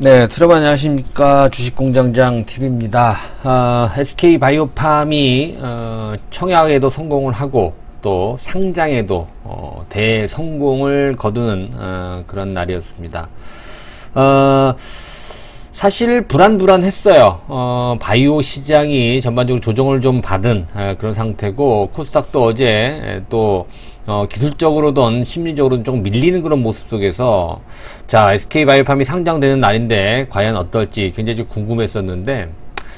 네, 여러분 안녕하십니까. 주식공장장 TV입니다. SK바이오팜이 청약에도 성공을 하고 또 상장에도 대성공을 거두는 그런 날이었습니다. 사실 불안했어요. 바이오 시장이 전반적으로 조정을 좀 받은 그런 상태고, 코스닥도 어제 또 기술적으로든 심리적으로든 조금 밀리는 그런 모습 속에서, 자, SK바이오팜이 상장되는 날인데 과연 어떨지 굉장히 좀 궁금했었는데,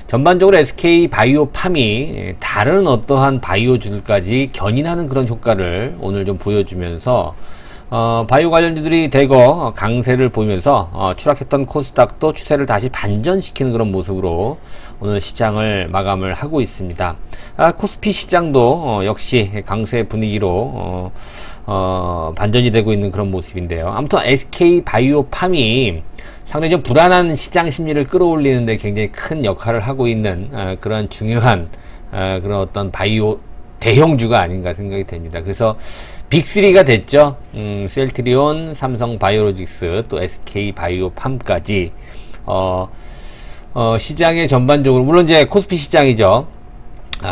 전반적으로 SK바이오팜이 다른 어떠한 바이오주들까지 견인하는 그런 효과를 오늘 좀 보여주면서, 바이오 관련주들이 대거 강세를 보이면서 추락했던 코스닥도 추세를 다시 반전시키는 그런 모습으로 오늘 시장을 마감을 하고 있습니다. 코스피 시장도 역시 강세 분위기로 반전이 되고 있는 그런 모습인데요. 아무튼 SK바이오팜이 상당히 좀 불안한 시장 심리를 끌어올리는데 굉장히 큰 역할을 하고 있는 그런 중요한 그런 어떤 바이오 대형주가 아닌가 생각이 됩니다. 그래서 빅3가 됐죠. 셀트리온, 삼성바이오로직스, 또 SK바이오팜까지 시장의 전반적으로, 물론 이제 코스피 시장이죠.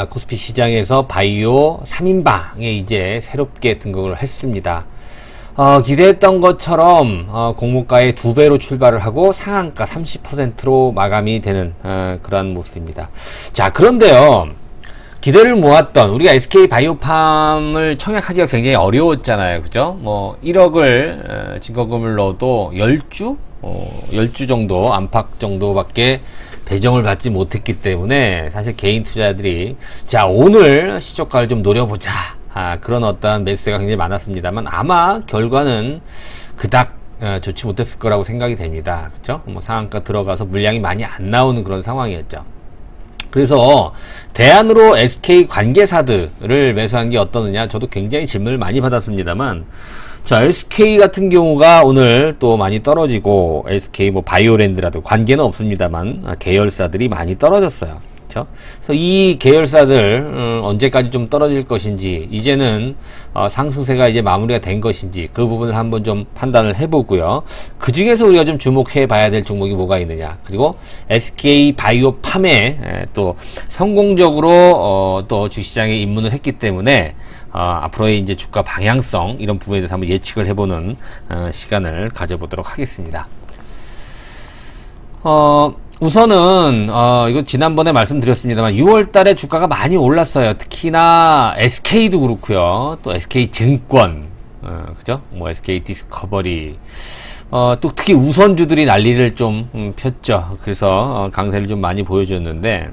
코스피 시장에서 바이오 3인방에 이제 새롭게 등극을 했습니다. 기대했던 것처럼 공모가의 2배로 출발을 하고 상한가 30%로 마감이 되는 그러한 모습입니다. 자, 그런데요, 기대를 모았던 우리가 SK바이오팜을 청약하기가 굉장히 어려웠잖아요. 그죠? 뭐 1억을 증거금을 넣어도 10주 정도, 안팎 정도밖에 배정을 받지 못했기 때문에 사실 개인 투자자들이 자, 오늘 시초가를 좀 노려보자, 그런 어떠한 매수세가 굉장히 많았습니다만, 아마 결과는 그닥 좋지 못했을 거라고 생각이 됩니다. 그죠? 뭐 상한가 들어가서 물량이 많이 안 나오는 그런 상황이었죠. 그래서 대안으로 SK 관계사들을 매수한 게 어떠느냐, 저도 굉장히 질문을 많이 받았습니다만, 자, SK 같은 경우가 오늘 또 많이 떨어지고, SK 뭐 바이오랜드라도 관계는 없습니다만 계열사들이 많이 떨어졌어요. 그렇죠? 그래서 이 계열사들 언제까지 좀 떨어질 것인지, 이제는 상승세가 이제 마무리가 된 것인지, 그 부분을 한번 좀 판단을 해보고요. 그 중에서 우리가 좀 주목해 봐야 될 종목이 뭐가 있느냐, 그리고 SK바이오팜에 또 성공적으로 또 주시장에 입문을 했기 때문에 앞으로의 이제 주가 방향성, 이런 부분에 대해서 한번 예측을 해보는 시간을 가져보도록 하겠습니다. 우선은 이거 지난번에 말씀드렸습니다만 6월 달에 주가가 많이 올랐어요. 특히나 SK도 그렇고요. 또 SK증권, 그죠? 뭐 SK 디스커버리, 또 특히 우선주들이 난리를 좀 폈죠. 그래서 강세를 좀 많이 보여줬는데,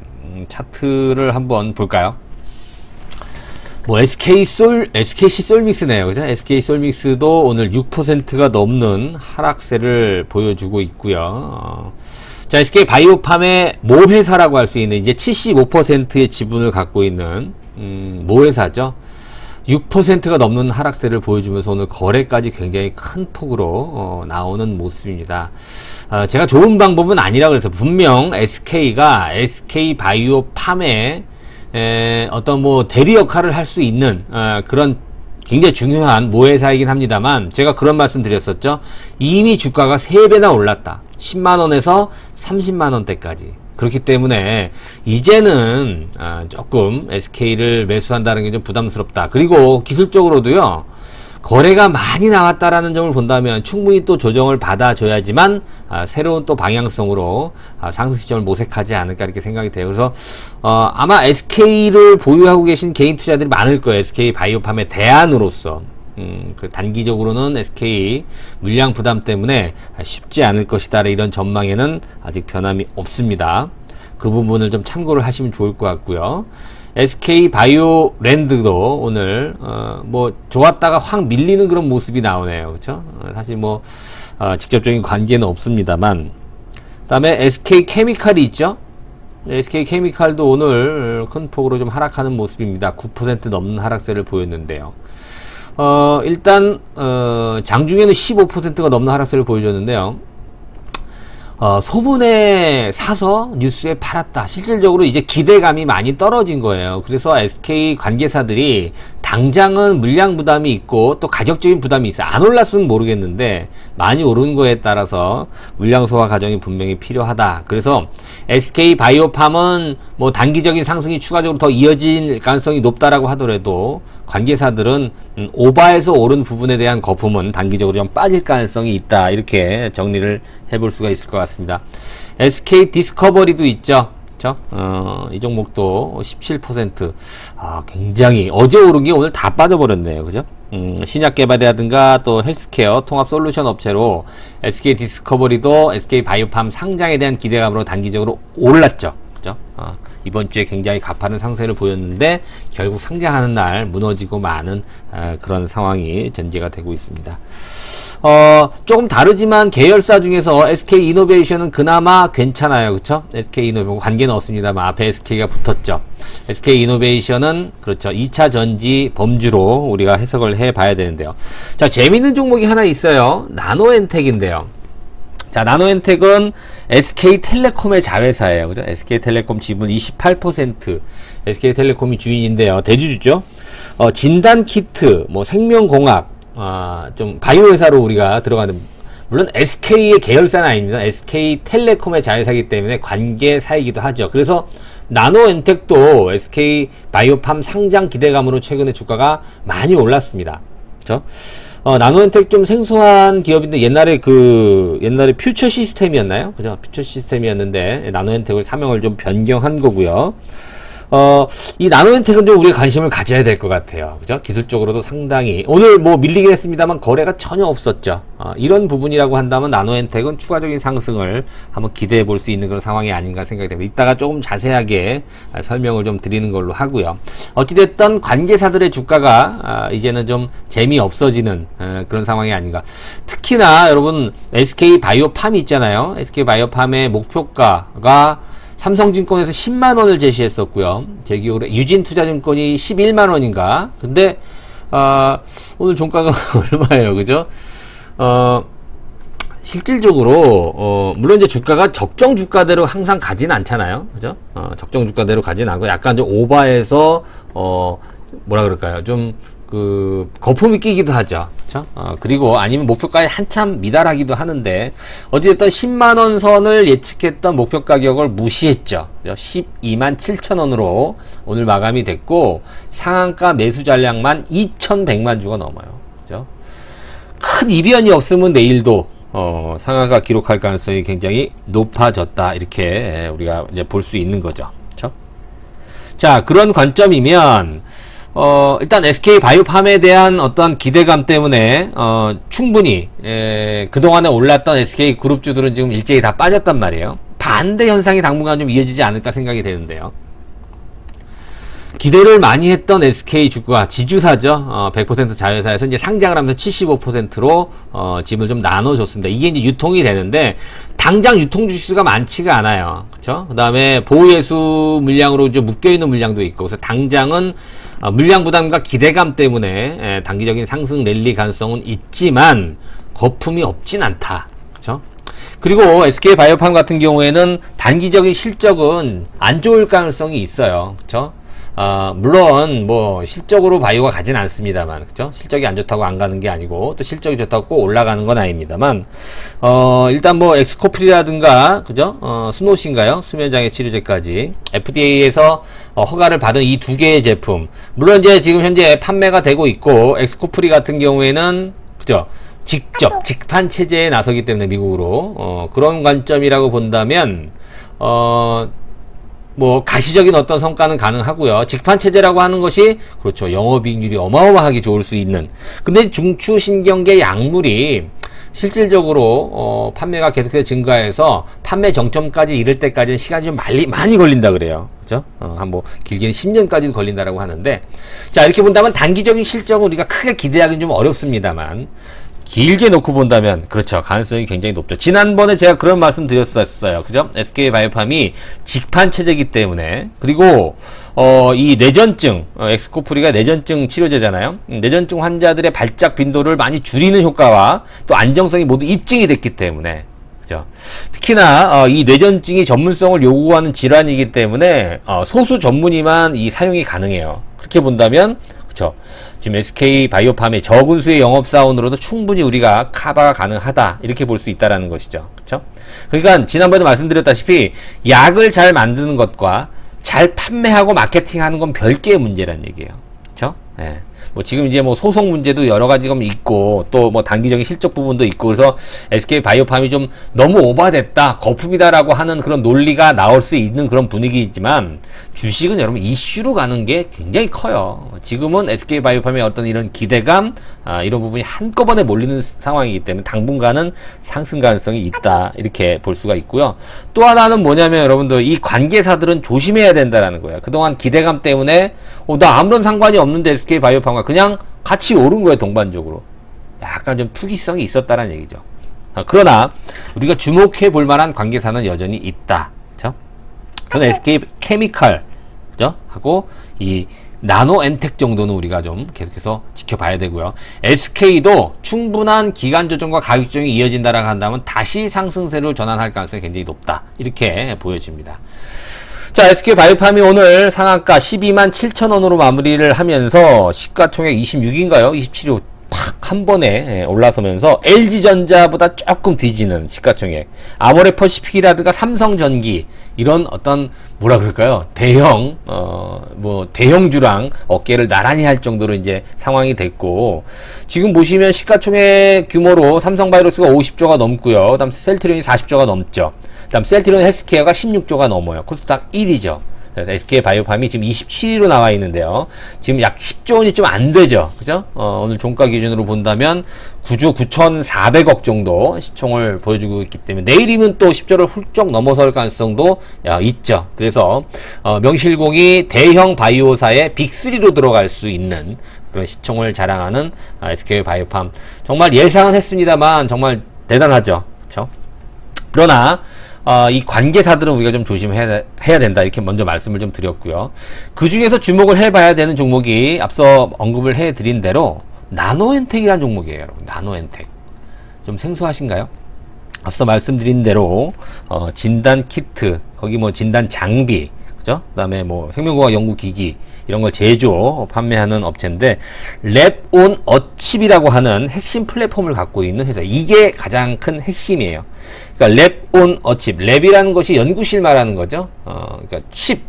차트를 한번 볼까요? 뭐 SKC 솔믹스네요. 그죠? SK 솔믹스도 오늘 6%가 넘는 하락세를 보여주고 있고요. 자, SK 바이오팜의 모회사라고 할 수 있는 이제 75%의 지분을 갖고 있는 모회사죠. 6%가 넘는 하락세를 보여주면서 오늘 거래까지 굉장히 큰 폭으로 나오는 모습입니다. 제가 좋은 방법은 아니라 그래서, 분명 SK가 SK 바이오팜에 어떤 뭐 대리 역할을 할 수 있는 그런 굉장히 중요한 모회사이긴 합니다만, 제가 그런 말씀 드렸었죠. 이미 주가가 3배나 올랐다. 10만원에서 30만원대까지. 그렇기 때문에 이제는 조금 SK를 매수한다는 게 좀 부담스럽다. 그리고 기술적으로도요, 거래가 많이 나왔다라는 점을 본다면 충분히 또 조정을 받아줘야지만 새로운 또 방향성으로 상승 시점을 모색하지 않을까, 이렇게 생각이 돼요. 그래서 아마 SK를 보유하고 계신 개인 투자들이 많을 거예요. SK 바이오팜의 대안으로서. 그 단기적으로는 SK 물량 부담 때문에 쉽지 않을 것이다, 이런 전망에는 아직 변함이 없습니다. 그 부분을 좀 참고를 하시면 좋을 것 같고요. SK 바이오랜드도 오늘 뭐 좋았다가 확 밀리는 그런 모습이 나오네요. 그렇죠? 사실 뭐 직접적인 관계는 없습니다만, 그다음에 SK 케미칼이 있죠. SK 케미칼도 오늘 큰 폭으로 좀 하락하는 모습입니다. 9% 넘는 하락세를 보였는데요. 일단 장중에는 15%가 넘는 하락세를 보여줬는데요. 소문에 사서 뉴스에 팔았다. 실질적으로 이제 기대감이 많이 떨어진 거예요. 그래서 SK 관계사들이 당장은 물량 부담이 있고 또 가격적인 부담이 있어요. 안 올랐으면 모르겠는데 많이 오른 거에 따라서 물량 소화 과정이 분명히 필요하다. 그래서 SK 바이오팜은 뭐 단기적인 상승이 추가적으로 더 이어질 가능성이 높다라고 하더라도 관계사들은 오바에서 오른 부분에 대한 거품은 단기적으로 좀 빠질 가능성이 있다. 이렇게 정리를 해볼 수가 있을 것 같습니다. SK 디스커버리도 있죠. 그쵸? 이 종목도 17%. 굉장히, 어제 오른 게 오늘 다 빠져버렸네요. 그죠? 신약 개발이라든가 또 헬스케어 통합 솔루션 업체로 SK 디스커버리도 SK 바이오팜 상장에 대한 기대감으로 단기적으로 올랐죠. 그죠? 이번 주에 굉장히 가파른 상세를 보였는데 결국 상장하는 날 무너지고 마는 그런 상황이 전개가 되고 있습니다. 조금 다르지만 계열사 중에서 SK 이노베이션은 그나마 괜찮아요. 그쵸? SK 이노베이션 관계는 없습니다만 앞에 SK가 붙었죠. SK 이노베이션은 그렇죠. 2차 전지 범주로 우리가 해석을 해 봐야 되는데요. 자, 재밌는 종목이 하나 있어요. 나노엔텍인데요. 자, 나노엔텍은 SK텔레콤의 자회사예요. 그죠? SK텔레콤 지분 28%, SK텔레콤이 주인인데요. 대주주죠. 진단키트, 뭐 생명공학, 좀 바이오 회사로 우리가 들어가는, 물론 SK의 계열사는 아닙니다. SK텔레콤의 자회사이기 때문에 관계사이기도 하죠. 그래서 나노엔텍도 SK 바이오팜 상장 기대감으로 최근에 주가가 많이 올랐습니다. 그렇죠? 나노엔텍 좀 생소한 기업인데 옛날에 퓨처 시스템이었나요? 그죠? 퓨처 시스템이었는데 나노엔텍을 사명을 좀 변경한 거고요. 이 나노엔텍은 좀 우리가 관심을 가져야 될 것 같아요. 그죠? 기술적으로도 상당히, 오늘 뭐 밀리긴 했습니다만 거래가 전혀 없었죠. 이런 부분이라고 한다면 나노엔텍은 추가적인 상승을 한번 기대해 볼 수 있는 그런 상황이 아닌가 생각이 됩니다. 이따가 조금 자세하게 설명을 좀 드리는 걸로 하고요. 어찌됐든 관계사들의 주가가 이제는 좀 재미없어지는 그런 상황이 아닌가. 특히나 여러분 SK 바이오팜이 있잖아요. SK 바이오팜의 목표가가 삼성증권에서 10만원을 제시했었고요. 제 기억으로 유진투자증권이 11만원인가. 근데 오늘 종가가 얼마예요, 그죠? 실질적으로 물론 이제 주가가 적정 주가대로 항상 가진 않잖아요, 그죠? 적정 주가대로 가진 않고 약간 좀 오버해서 뭐라 그럴까요? 좀 거품이 끼기도 하죠. 그쵸? 그리고 아니면 목표가에 한참 미달하기도 하는데, 어찌됐든 10만원 선을 예측했던 목표 가격을 무시했죠. 12만 7천원으로 오늘 마감이 됐고, 상한가 매수 잔량만 2,100만 주가 넘어요. 그죠? 큰 이변이 없으면 내일도, 상한가 기록할 가능성이 굉장히 높아졌다. 이렇게 우리가 이제 볼 수 있는 거죠. 그쵸? 자, 그런 관점이면, 일단 SK 바이오팜에 대한 어떤 기대감 때문에 충분히 그동안에 올랐던 SK 그룹주들은 지금 일제히 다 빠졌단 말이에요. 반대 현상이 당분간 좀 이어지지 않을까 생각이 되는데요. 기대를 많이 했던 SK 주가 지주사죠. 100% 자회사에서 이제 상장을 하면서 75%로 지분을 좀 나눠줬습니다. 이게 이제 유통이 되는데 당장 유통 주수가 많지가 않아요. 그렇죠? 그다음에 보유예수 물량으로 좀 묶여 있는 물량도 있고, 그래서 당장은 물량 부담과 기대감 때문에 단기적인 상승 랠리 가능성은 있지만 거품이 없진 않다. 그렇죠? 그리고 SK 바이오팜 같은 경우에는 단기적인 실적은 안 좋을 가능성이 있어요. 그렇죠? 물론 뭐 실적으로 바이오가 가진 않습니다만, 그죠? 실적이 안 좋다고 안 가는 게 아니고 또 실적이 좋다고 꼭 올라가는 건 아닙니다만, 일단 뭐 엑스코프리라든가, 그죠? 스노시인가요? 수면장애 치료제까지 FDA에서 허가를 받은 이 두 개의 제품, 물론 이제 지금 현재 판매가 되고 있고, 엑스코프리 같은 경우에는, 그죠? 직접 직판 체제에 나서기 때문에 미국으로 그런 관점이라고 본다면 뭐 가시적인 어떤 성과는 가능하고요. 직판 체제라고 하는 것이 그렇죠. 영업이익률이 어마어마하게 좋을 수 있는. 근데 중추신경계 약물이 실질적으로 판매가 계속해서 증가해서 판매 정점까지 이를 때까지는 시간이 좀 많이 걸린다 그래요. 그죠? 한 뭐 길게는 10년까지도 걸린다라고 하는데, 자, 이렇게 본다면 단기적인 실적은 우리가 크게 기대하기는 좀 어렵습니다만, 길게 놓고 본다면 그렇죠, 가능성이 굉장히 높죠. 지난번에 제가 그런 말씀 드렸었어요. 그죠? SK 바이오팜이 직판 체제이기 때문에, 그리고 이 뇌전증, 엑스코프리가 뇌전증 치료제잖아요. 뇌전증 환자들의 발작 빈도를 많이 줄이는 효과와 또 안정성이 모두 입증이 됐기 때문에, 그죠? 특히나 이 뇌전증이 전문성을 요구하는 질환이기 때문에 소수 전문의만 이 사용이 가능해요. 그렇게 본다면, 그쵸? 지금 SK 바이오팜의 적은 수의 영업사원으로도 충분히 우리가 커버가 가능하다. 이렇게 볼 수 있다라는 것이죠. 그쵸? 그러니까 지난번에 말씀드렸다시피 약을 잘 만드는 것과 잘 판매하고 마케팅하는 건 별개의 문제란 얘기예요. 그쵸? 예. 뭐 지금 이제 뭐 소송 문제도 여러 가지가 있고 또 뭐 단기적인 실적 부분도 있고 그래서 SK 바이오팜이 좀 너무 오버됐다 거품이다라고 하는 그런 논리가 나올 수 있는 그런 분위기이지만 주식은 여러분 이슈로 가는 게 굉장히 커요. 지금은 SK 바이오팜의 어떤 이런 기대감 이런 부분이 한꺼번에 몰리는 상황이기 때문에 당분간은 상승 가능성이 있다 이렇게 볼 수가 있고요. 또 하나는 뭐냐면 여러분들 이 관계사들은 조심해야 된다라는 거예요. 그동안 기대감 때문에 나 아무런 상관이 없는데 SK 바이오팜과 그냥 같이 오른 거예요. 동반적으로 약간 좀 투기성이 있었다는 얘기죠. 그러나 우리가 주목해 볼 만한 관계사는 여전히 있다. 그죠? 그건 SK 케미칼 그죠? 하고 이 나노엔텍 정도는 우리가 좀 계속해서 지켜봐야 되고요. SK도 충분한 기간 조정과 가격 조정이 이어진다라고 한다면 다시 상승세를 전환할 가능성이 굉장히 높다. 이렇게 보여집니다. 자, SK 바이오팜이 오늘 상한가 12만 7천원으로 마무리를 하면서 시가총액 26인가요? 27호 팍 한 번에 올라서면서 LG전자보다 조금 뒤지는 시가총액, 아모레퍼시픽이라든가 삼성전기 이런 어떤 뭐라 그럴까요? 대형 대형주랑 어깨를 나란히 할 정도로 이제 상황이 됐고 지금 보시면 시가총액 규모로 삼성바이오로스가 50조가 넘고요. 그다음 셀트리온이 40조가 넘죠. 그다음 셀트리온 헬스케어가 16조가 넘어요. 코스닥 1위죠. 그래서 SK 바이오팜이 지금 27위로 나와 있는데요. 지금 약 10조 원이 좀 안 되죠. 그죠? 오늘 종가 기준으로 본다면 9조 9,400억 정도 시총을 보여주고 있기 때문에 내일이면 또 10조를 훌쩍 넘어설 가능성도 있죠. 그래서 명실공히 대형 바이오사의 빅3로 들어갈 수 있는 그런 시총을 자랑하는 SK 바이오팜. 정말 예상은 했습니다만 정말 대단하죠. 그렇죠? 그러나 이 관계사들은 우리가 좀 조심해야 된다 이렇게 먼저 말씀을 좀 드렸고요. 그 중에서 주목을 해봐야 되는 종목이 앞서 언급을 해드린 대로 나노엔텍이라는 종목이에요. 여러분. 나노엔텍 좀 생소하신가요? 앞서 말씀드린 대로 진단 키트 거기 뭐 진단 장비 그죠? 그다음에 뭐 생명공학 연구기기 이런 걸 제조 판매하는 업체인데 랩온 어칩이라고 하는 핵심 플랫폼을 갖고 있는 회사. 이게 가장 큰 핵심이에요. 그러니까 랩온 어칩. 랩이라는 것이 연구실 말하는 거죠. 그러니까 칩.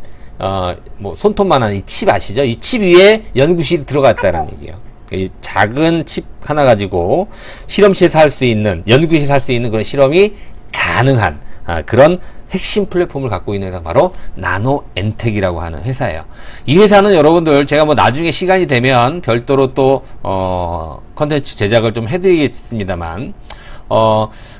뭐 손톱만한 이 칩 아시죠? 이 칩 위에 연구실이 들어갔다는 얘기예요. 이 작은 칩 하나 가지고 실험실에서 할 수 있는 연구실에서 할 수 있는 그런 실험이 가능한 그런 핵심 플랫폼을 갖고 있는 회사가 바로 나노엔텍이라고 하는 회사예요. 이 회사는 여러분들 제가 뭐 나중에 시간이 되면 별도로 또 컨텐츠 제작을 좀 해드리겠습니다만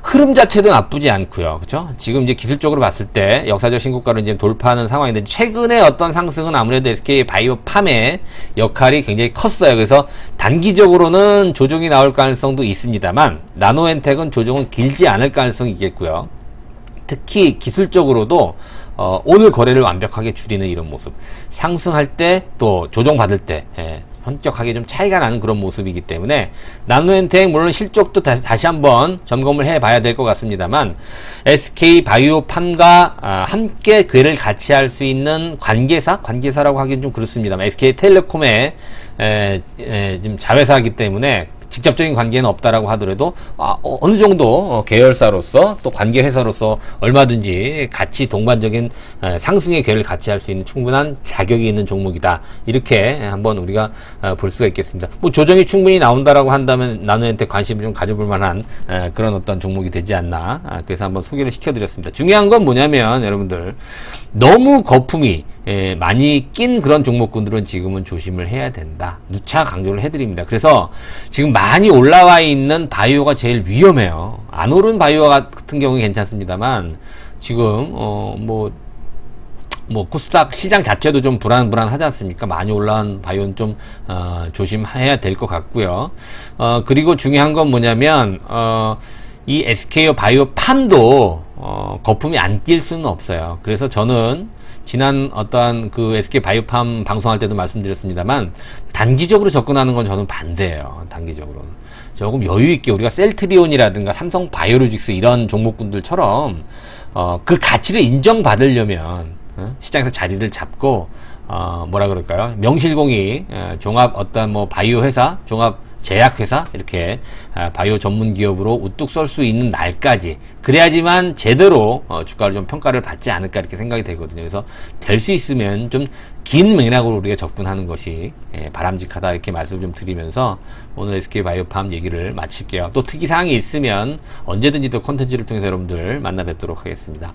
흐름 자체도 나쁘지 않고요. 그렇죠? 지금 이제 기술적으로 봤을 때 역사적 신고가를 이제 돌파하는 상황인데 최근에 어떤 상승은 아무래도 SK 바이오팜의 역할이 굉장히 컸어요. 그래서 단기적으로는 조정이 나올 가능성도 있습니다만 나노엔텍은 조정은 길지 않을 가능성이 있겠고요. 특히 기술적으로도 오늘 거래를 완벽하게 줄이는 이런 모습, 상승할 때 또 조정받을 때 현격하게 좀 차이가 나는 그런 모습이기 때문에 나노엔텍 물론 실적도 다시 한번 점검을 해봐야 될 것 같습니다만 SK 바이오팜과 함께 궤를 같이 할 수 있는 관계사라고 하기는 좀 그렇습니다만 SK텔레콤의 지금 자회사이기 때문에 직접적인 관계는 없다라고 하더라도 어느 정도 계열사로서 또 관계 회사로서 얼마든지 같이 동반적인 상승의 궤를 같이 할 수 있는 충분한 자격이 있는 종목이다. 이렇게 한번 우리가 볼 수가 있겠습니다. 뭐 조정이 충분히 나온다라고 한다면 나노엔텍 관심을 좀 가져볼 만한 그런 어떤 종목이 되지 않나. 그래서 한번 소개를 시켜드렸습니다. 중요한 건 뭐냐면 여러분들 너무 거품이 많이 낀 그런 종목군들은 지금은 조심을 해야 된다. 누차 강조를 해드립니다. 그래서 지금 많이 올라와 있는 바이오가 제일 위험해요. 안 오른 바이오 같은 경우는 괜찮습니다만 지금 뭐 코스닥 시장 자체도 좀 불안하지 않습니까? 많이 올라온 바이오는 좀 조심해야 될 것 같고요. 그리고 중요한 건 뭐냐면 이 SK 바이오팜도 거품이 안 낄 수는 없어요. 그래서 저는 지난 어떠한 그 SK 바이오팜 방송할 때도 말씀드렸습니다만 단기적으로 접근하는 건 저는 반대예요. 단기적으로는 조금 여유 있게 우리가 셀트리온이라든가 삼성 바이오로직스 이런 종목군들처럼 그 가치를 인정받으려면 시장에서 자리를 잡고 뭐라 그럴까요? 명실공히 종합 어떤 뭐 바이오 회사, 종합 제약회사 이렇게 바이오 전문 기업으로 우뚝 설 수 있는 날까지 그래야지만 제대로 주가를 좀 평가를 받지 않을까 이렇게 생각이 되거든요. 그래서 될 수 있으면 좀 긴 맥락으로 우리가 접근하는 것이 바람직하다 이렇게 말씀을 좀 드리면서 오늘 SK바이오팜 얘기를 마칠게요. 또 특이사항이 있으면 언제든지 또 콘텐츠를 통해서 여러분들 만나 뵙도록 하겠습니다.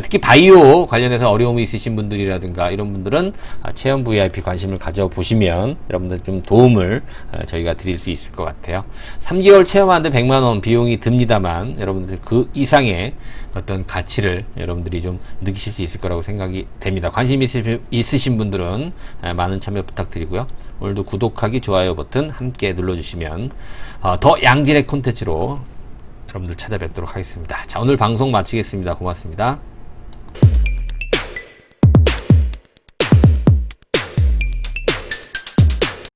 특히 바이오 관련해서 어려움이 있으신 분들이라든가 이런 분들은 체험 VIP 관심을 가져보시면 여러분들 좀 도움을 저희가 드릴 수 있을 것 같아요. 3개월 체험하는데 100만원 비용이 듭니다만 여러분들 그 이상의 어떤 가치를 여러분들이 좀 느끼실 수 있을 거라고 생각이 됩니다. 관심 있으신 분들은 많은 참여 부탁드리고요. 오늘도 구독하기, 좋아요 버튼 함께 눌러주시면 더 양질의 콘텐츠로 여러분들 찾아뵙도록 하겠습니다. 자, 오늘 방송 마치겠습니다. 고맙습니다.